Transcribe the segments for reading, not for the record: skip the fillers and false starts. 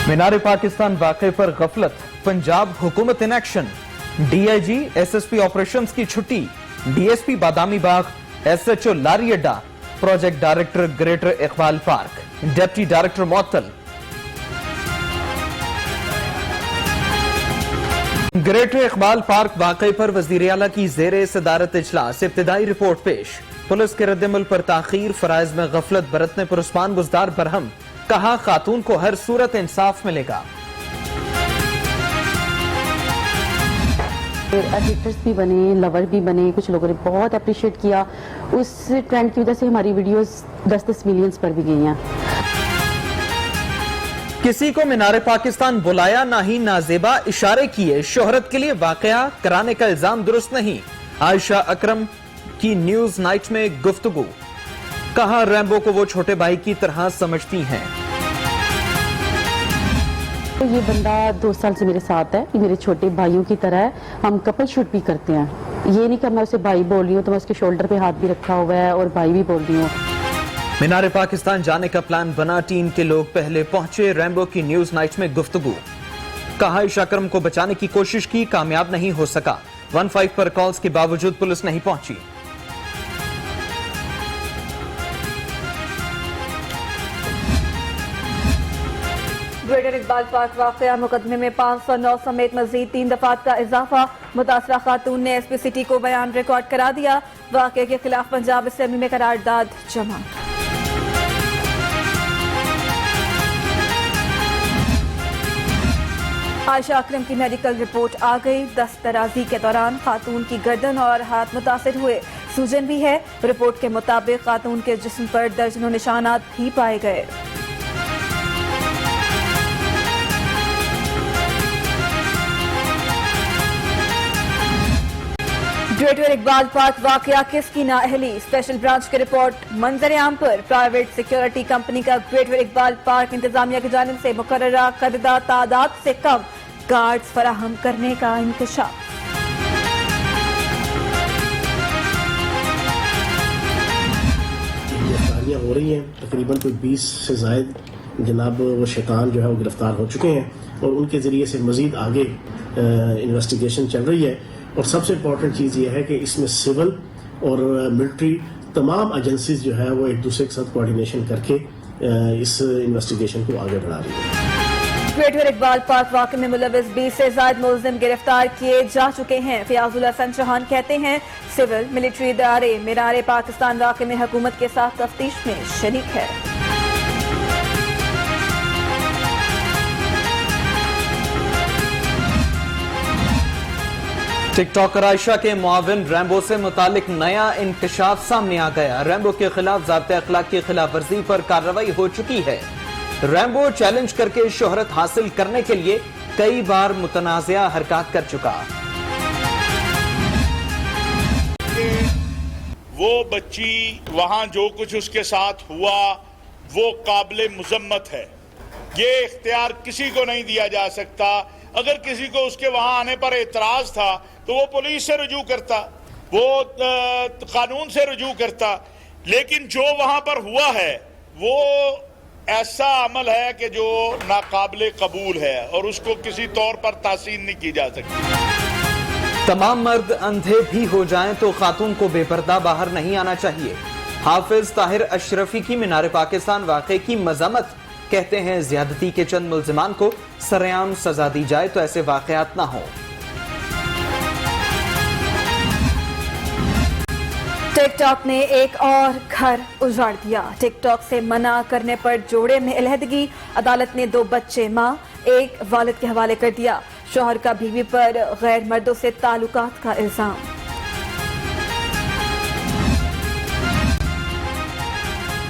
मीनार पाकिस्तान वाक़े पर गफलत, पंजाब हुकूमत in action. DIG SSP operations की छुट्टी, डीएसपी बादामी बाग, एसएचओ लारी अड्डा, project director greater Iqbal park, deputy director मुअत्तल। ग्रेटर इकबाल पार्क वाक़े पर वज़ीर आला की ज़ेरे सदारत इजलास इब्तिदाई रिपोर्ट पेश। पुलिस के रद्दमल पर ताख़ीर, फराइज में गफलत बरतने पर उस्मान बुज़दार बरहम, कहा खातून को हर सूरत इंसाफ मिलेगा। एडिटर्स भी बने, लवर भी बने, कुछ लोगों ने बहुत अप्रिशिएट किया। उस ट्रेंड की वजह से हमारी वीडियोस 10-10 मिलियंस पर भी गई हैं। किसी को मीनार पाकिस्तान बुलाया ना ही नाजेबा इशारे किए, शोहरत के लिए वाकया कराने का इल्जाम दुरुस्त नहीं। आयशा अकरम की न्यूज नाइट में गुफ्तगू, कहा रैम्बो को वो छोटे भाई की तरह समझती हैं। ये बंदा 2 साल से मेरे साथ है, ये मेरे छोटे भाइयों की तरह है। हम कपल शूट भी करते हैं। ये नहीं कि मैं उसे भाई बोल रही हूँ तो मैं उसके शोल्डर पे हाथ भी रखा हुआ है और भाई भी बोल रही हूँ। मीनार पाकिस्तान जाने का प्लान बना, टीम के लोग पहले पहुंचे। रैम्बो की न्यूज नाइट में गुफ्तगू, कहा आयशा अकरम को बचाने की कोशिश की, कामयाब नहीं हो सका। 15 पर कॉल्स के बावजूद पुलिस नहीं पहुंची। ग्रेटर इकबाल पार्क वाक़या मुकदमे में 509 समेत मजीद 3 दफात का इजाफा। मुतासरा खातून ने एसपी सिटी को बयान रिकॉर्ड करा दिया। वाक़े के खिलाफ पंजाब असेंबली में करारदाद जमा। आयशा अकरम की मेडिकल रिपोर्ट आ गई। दस्तराजी के दौरान खातून की गर्दन और हाथ मुतासिर हुए, सूजन भी है। रिपोर्ट के मुताबिक खातून के जिस्म पर दर्जनों निशानात भी पाए गए। ग्रेटर इकबाल पार्क वाकया किसकी नाअहली, स्पेशल ब्रांच की रिपोर्ट मंजर आम पर। प्राइवेट सिक्योरिटी कंपनी का ग्रेटर इकबाल पार्क इंतजामिया की जानिब से मुकर्ररा करदा तादाद से कम गार्ड्स फराहम करने का इंकशाफ। गिरफ्तारियाँ हो रही हैं, तकरीबन कोई 20 से जायद जनाब वो शैतान जो है वो गिरफ्तार हो चुके हैं और उनके ज़रिए से मज़ीद आगे इन्वेस्टिगेशन चल रही है। और सबसे इम्पॉर्टेंट चीज़ ये है कि इसमें सिविल और मिलिट्री तमाम एजेंसीज जो है वो एक दूसरे के साथ कोऑर्डिनेशन करके इस इन्वेस्टिगेशन को आगे बढ़ा रही है। ग्रेटर इकबाल पार्क वाक़े में मुलविस 20 से ज्यादा मुलजिम गिरफ्तार किए जा चुके हैं। फियाजुल हसन चौहान कहते हैं सिविल मिलिट्री इदारे मीनार पाकिस्तान वाक़े में हुकूमत के साथ तफ्तीश में शरीक है। टिकटॉकर आयशा के मुआविन रैम्बो से मुतालिक नया इंकशाफ सामने आ गया। रैम्बो के खिलाफ ज़ाब्ते अखलाक की खिलाफ वर्जी पर कार्रवाई हो चुकी है। रैम्बो चैलेंज करके शोहरत हासिल करने के लिए कई बार मुतनाज़िया हरकत कर चुका। वो बच्ची वहां जो कुछ उसके साथ हुआ वो काबिले मुजम्मत है। ये इख्तियार किसी को नहीं दिया जा सकता। अगर किसी को उसके वहां आने पर एतराज था तो वो पुलिस से रुजू करता, वो कानून से रुजू करता। लेकिन जो वहां पर हुआ है वो ऐसा अमल है कि जो नाकाबिले कबूल है और उसको किसी तौर पर तासीन नहीं की जा सकती। तमाम मर्द अंधे भी हो जाएं तो खातून को बेपर्दा बाहर नहीं आना चाहिए। हाफिज ताहिर अशरफी की मीनार पाकिस्तान वाक़े की मज़म्मत, कहते हैं ज्यादती के चंद मुल्जिमान को सरेआम सजा दी जाए तो ऐसे वाक़यात ना हो। टिकटॉक ने एक और घर उजाड़ दिया। टिकटॉक से मना करने पर जोड़े में अलहदगी, अदालत ने 2 बच्चे मां एक वालिद के हवाले कर दिया। शौहर का बीवी पर गैर मर्दों से ताल्लुकात का इल्जाम।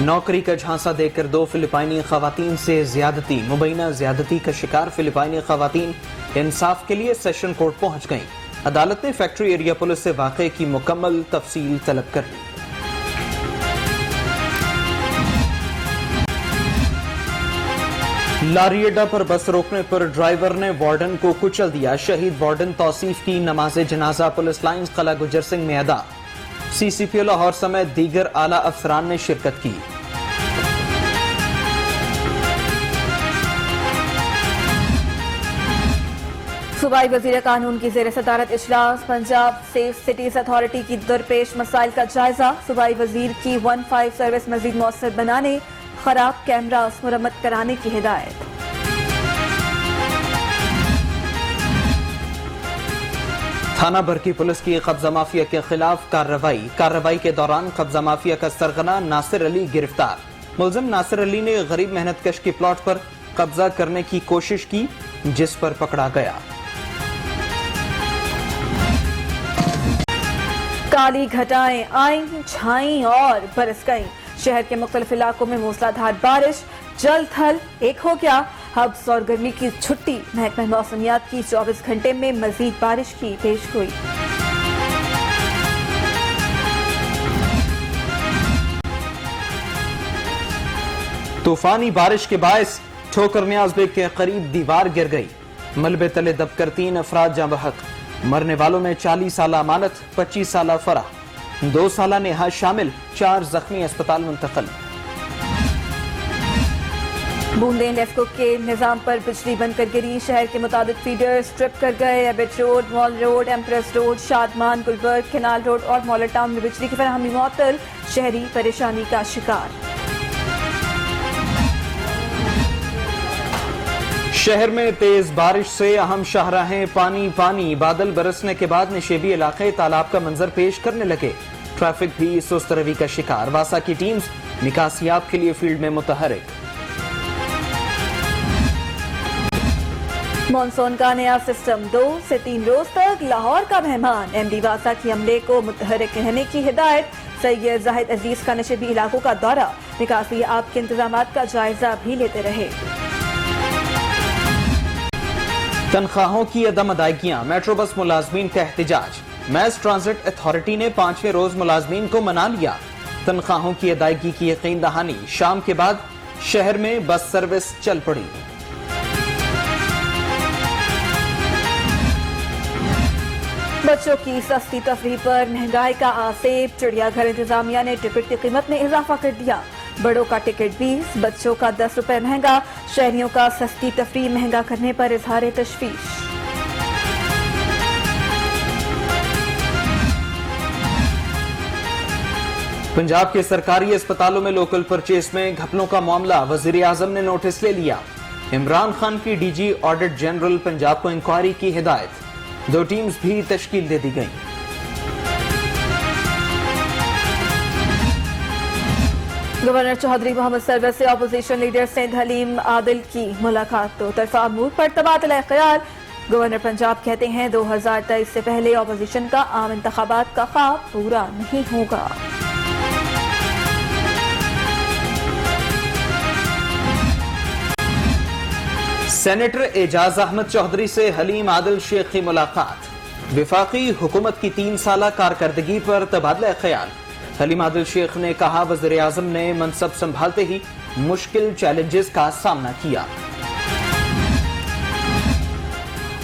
नौकरी का झांसा देकर 2 फिलिपाइनी खवातीन से ज्यादती, मुबैना ज्यादती का शिकार फिलिपाइनी खवातीन इंसाफ के लिए सेशन कोर्ट पहुंच गईं। अदालत ने फैक्ट्री एरिया पुलिस से वाक़े की मुकम्मल तफसील तलब कर ली। लारी अड्डा पर बस रोकने पर ड्राइवर ने वार्डन को कुचल दिया। शहीद वार्डन तौसीफ की नमाज जनाजा पुलिस लाइन्स कला गुजर सिंह में अदा। सीसीपीओ लाहौर समेत दीगर आला अफसरान ने शिरकत की। सूबाई वजीर कानून की जेर सदारत इजलास, पंजाब सेफ सिटीज अथॉरिटी की दरपेश मसाइल का जायजा। सूबाई वजीर की 15 सर्विस मजीद मौसर बनाने, खराब कैमरास मुरम्मत कराने की हिदायत। थाना बरकी पुलिस की कब्जा माफिया के खिलाफ कार्रवाई के दौरान कब्जा माफिया का सरगना नासिर अली गिरफ्तार। मुलजिम नासिर अली ने गरीब मेहनतकश के प्लॉट पर कब्जा करने की कोशिश की, जिस पर पकड़ा गया। काली घटाएं आईं, छाईं और बरस गईं। शहर के मुख्तलिफ इलाकों में मूसलाधार बारिश, जल थल एक हो गया। हब्स और गर्मी की छुट्टी, महकमा मौसमियात की 24 घंटे में मजीद बारिश की पेशगोई। तूफानी बारिश के बायस ठोकर नियाज बेग के करीब दीवार गिर गई। मलबे तले दबकर 3 अफराद जाँ बहक। मरने वालों में 40 साल अमानत, 25 साल फराह, 2 साल नेहा शामिल, 4 जख्मी अस्पताल मुंतकिल। बूंदेन लेफ्को के निजाम पर बिजली बंद कर गिरी। शहर के मुताबिक फीडर स्ट्रिप कर गए। Abbott Road, Mall Road, Empress Road, Shadman, Gulberg, Canal Road और मॉलर टाउन में बिजली की फराहमी मुअत्तल। शहरी परेशानी का शिकार। शहर में तेज बारिश से अहम शाहराहें पानी पानी। बादल बरसने के बाद निशेबी इलाके तालाब का मंजर पेश करने लगे। ट्रैफिक भी सुस्त रवि का शिकार। वासा की टीम्स निकासियाब के लिए फील्ड में मुतहरिक। मॉनसून का नया सिस्टम 2 से 3 रोज तक लाहौर का मेहमान। एमडी वासा की अमले को मुतहरिक रहने की हिदायत। सैयद जाहिद अजीज का नशेबी इलाकों का दौरा, निकासी आब के इंतजामात का जायजा भी लेते रहे। तनख्वाहों की अदम अदायगियां, मेट्रो बस मुलाजमीन का एहतजाज। मैस ट्रांजिट अथॉरिटी ने 5वें रोज मुलाजमीन को मना लिया। तनख्वाहों की अदायगी की यकीन दहानी। शाम के बाद शहर में बस सर्विस चल पड़ी। बच्चों की सस्ती तफरीह पर महंगाई का आसेब। चिड़ियाघर इंतजामिया ने टिकट की कीमत में इजाफा कर दिया। बड़ों का टिकट 20, बच्चों का 10 रुपए महंगा। शहरियों का सस्ती तफरीह महंगा करने पर इजहार तशवीश। पंजाब के सरकारी अस्पतालों में लोकल परचेस में घपलों का मामला। वजीर आजम ने नोटिस ले लिया। इमरान खान की डीजी ऑडिट जनरल पंजाब को इंक्वायरी की हिदायत। 2 टीम्स भी तश्कील दे दी गई। गवर्नर चौधरी मोहम्मद सरवर से अपोजिशन लीडर सैयद हलीम आदिल की मुलाकात। तो तरफा अमूर पर तबादला ख्याल। गवर्नर पंजाब कहते हैं 2023 से पहले अपोजिशन का आम इंतखाबात का ख्वाब पूरा नहीं होगा। सेनेटर एजाज अहमद चौधरी से हलीम आदिल शेख की मुलाकात। विफाकी हुकूमत की 3 साला कारकर्दगी पर तबादला ख्याल। हलीम आदिल शेख ने कहा वज़ीर आज़म ने मनसब संभालते ही मुश्किल चैलेंजेस का सामना किया।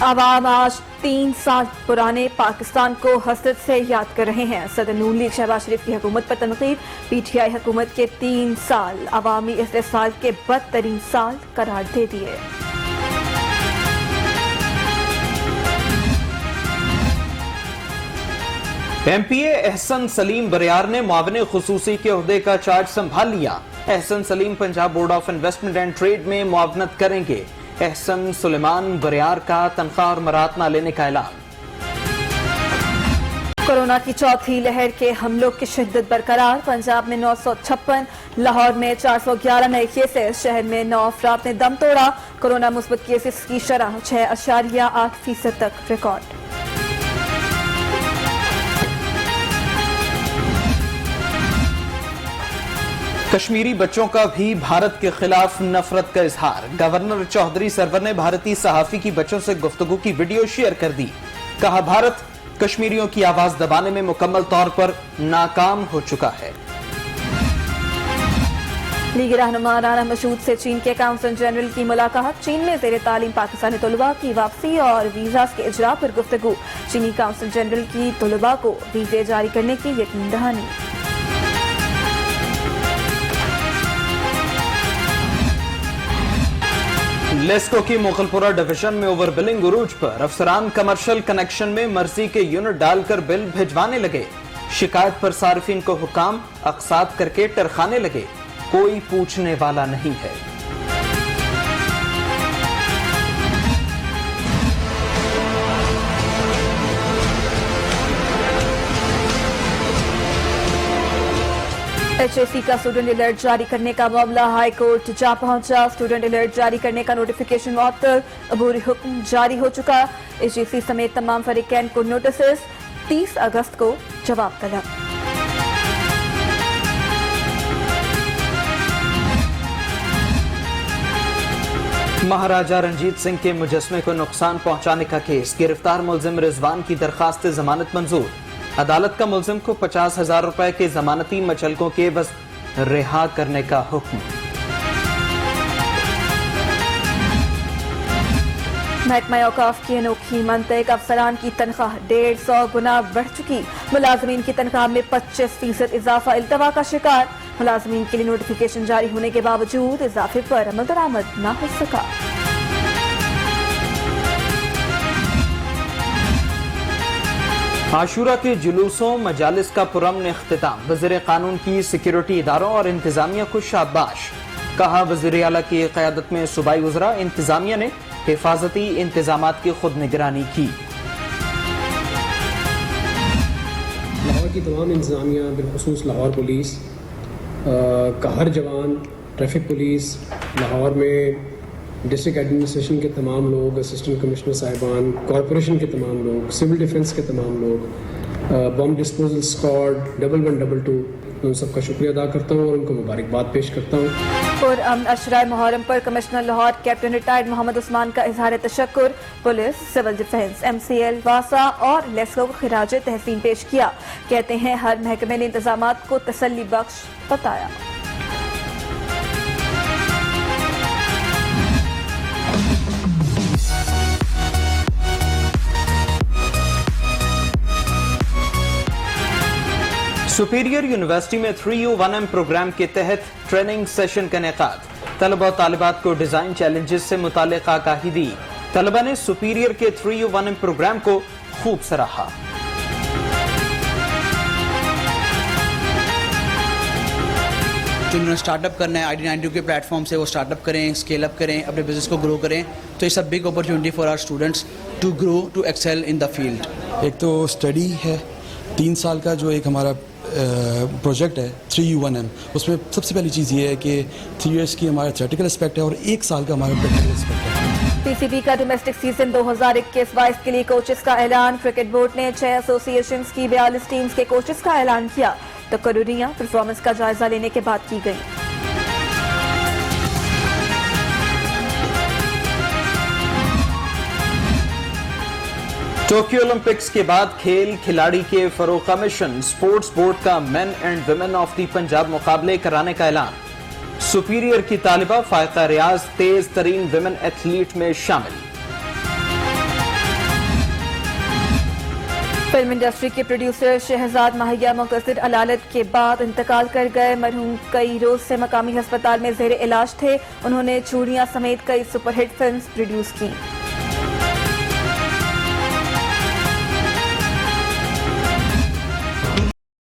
आवाम आज 3 साल पुराने पाकिस्तान को हसरत से याद कर रहे हैं। सदर नून लीग शहबाज शरीफ की हुकूमत पर तनकीद। पीटीआई हुकूमत के 3 साल अवामी इस्तेसाल के बदतरीन साल करार दे दिए। एमपीए एहसन सलीम बरियार ने मुआविन खुसूसी के ओहदे का चार्ज संभाल लिया। Ahsan Saleem Punjab Board of Investment and Trade में मुआवनत करेंगे। एहसन सुलेमान बरियार का तनख्वाह और मरात न लेने का ऐलान। कोरोना की चौथी लहर के हमलों की शिद्दत बरकरार। पंजाब में 956, लाहौर में 411 नए केसेस। शहर में 9 अफराद ने दम तोड़ा। कोरोना मुस्बत केसेस की शरह 6.8% तक रिकॉर्ड। कश्मीरी बच्चों का भी भारत के खिलाफ नफरत का इजहार। गवर्नर चौधरी सरवर ने भारतीय सहाफी की बच्चों से गुफ्तगू की वीडियो शेयर कर दी। कहा भारत कश्मीरियों की आवाज दबाने में मुकम्मल तौर पर नाकाम हो चुका है। लीग रहनुमा राना मसूद से चीन के काउंसिल जनरल की मुलाकात। चीन में ज़ेर तालीम पाकिस्तानी तलबा की वापसी और वीज़ा के इजरा पर गुफ्तगू। चीनी काउंसिल जनरल की तलबा को वीज़े जारी करने की यकीन दहानी। लेस्को की मुगलपुरा डिवीजन में ओवर बिलिंग उरूज पर अफसरान कमर्शियल कनेक्शन में मर्जी के यूनिट डालकर बिल भिजवाने लगे। शिकायत पर सार्फिन को हुकाम अक़सात करके टरखाने लगे, कोई पूछने वाला नहीं है। HSC का स्टूडेंट अलर्ट जारी करने का मामला हाई कोर्ट जा पहुंचा। स्टूडेंट अलर्ट जारी करने का नोटिफिकेशन मुअत्तल, अबूरी हुक्म जारी हो चुका। HSC समेत तमाम फरीकैन को नोटिस, 30 अगस्त को जवाब तलब। महाराजा रंजीत सिंह के मुजस्मे को नुकसान पहुंचाने का केस, गिरफ्तार मुलजिम रिजवान की दरखास्त जमानत मंजूर। अदालत का मुलजिम को 50,000 रुपए के जमानती मचलकों के एवज रिहा करने का हुक्म। महकमा औकाफ की अनोखी मंतक, अफसरान की तनख्वाह 150 गुना बढ़ चुकी। मुलाजमीन की तनख्वाह में 25% इजाफा इल्तवा का शिकार। मुलाजमीन के लिए नोटिफिकेशन जारी होने के बावजूद इजाफे पर अमल दरामद न हो सका। आशूरा के जुलूसों मजालिस का पुरअमन इख्तिताम, वज़ीर कानून की सिक्योरिटी इदारों और इंतजामिया को शाबाश। कहा वज़ीर आला की क़यादत में सूबाई वज़रा इंतजामिया ने हिफाजती इंतजामात की खुद निगरानी की। लाहौर की तमाम इंतजामिया, बिलखुसूस लाहौर पुलिस का हर जवान, ट्रैफिक पुलिस, लाहौर में डिस्ट्रिक्ट एडमिनिस्ट्रेशन के तमाम लोग, असिस्टेंट कमिश्नर साहिबान, कॉरपोरेशन के तमाम लोग, सिविल डिफेंस के तमाम लोग, बम डिस्पोजल स्क्वाड, 1122, उन सबका शुक्रिया अदा करता हूँ और उनको मुबारकबाद पेश करता हूँ। और अशराए मुहर्रम पर commissioner Lahore captain retired Mohammad Usman का इजहार तशक्कुर। पुलिस, सिविल डिफेंस, MCL, वासा और लेस्को को खिराज तहसीन पेश किया। कहते हैं हर महकमे ने इंतजामात को तसल्ली बख्श बताया। सुपीरियर यूनिवर्सिटी में 3U1M प्रोग्राम के तहत ट्रेनिंग सेशन का इनेकाद। तलबा और तालिबात को डिजाइन चैलेंजेस से मुतालिक आगाही दी। तलबा ने सुपीरियर के 3U1M प्रोग्राम को खूब सराहा। जो इन्होंने स्टार्टअप करना है ID92 के प्लेटफॉर्म से, वो स्टार्टअप करें, स्केल अप करें, अपने बिजनेस को ग्रो करें। तो it's a big opportunity for our students to grow, to excel in the field. एक तो स्टडी है 3 साल का, जो एक हमारा प्रोजेक्ट है 3U1M, उसमें सबसे पहली चीज़ ये है कि 3 इयर्स की हमारा थ्योरेटिकल एस्पेक्ट है और 1 साल का हमारा प्रैक्टिकल एस्पेक्ट है। PCB का डोमेस्टिक सीजन 2021-22 के लिए कोचेस का ऐलान। क्रिकेट बोर्ड ने 6 एसोसिएशंस की 42 टीम्स के कोचेस का ऐलान किया। तकरीरियां परफॉर्मेंस का जायजा लेने के बाद की गई। टोक्यो ओलंपिक्स के बाद खेल खिलाड़ी के फरोग का मिशन, स्पोर्ट्स बोर्ड का main and women of the Punjab मुकाबले कराने का ऐलान। सुपीरियर की तालिबा फायका रियाज तेज तरीन वुमेन एथलीट में शामिल। फिल्म इंडस्ट्री के प्रोड्यूसर शहजाद माहिया मुख्तसर अलालत के बाद इंतकाल कर गए। मरहूम कई रोज से मकामी अस्पताल में जेर इलाज थे। उन्होंने चूड़ियां समेत कई सुपरहिट फिल्म्स प्रोड्यूस की।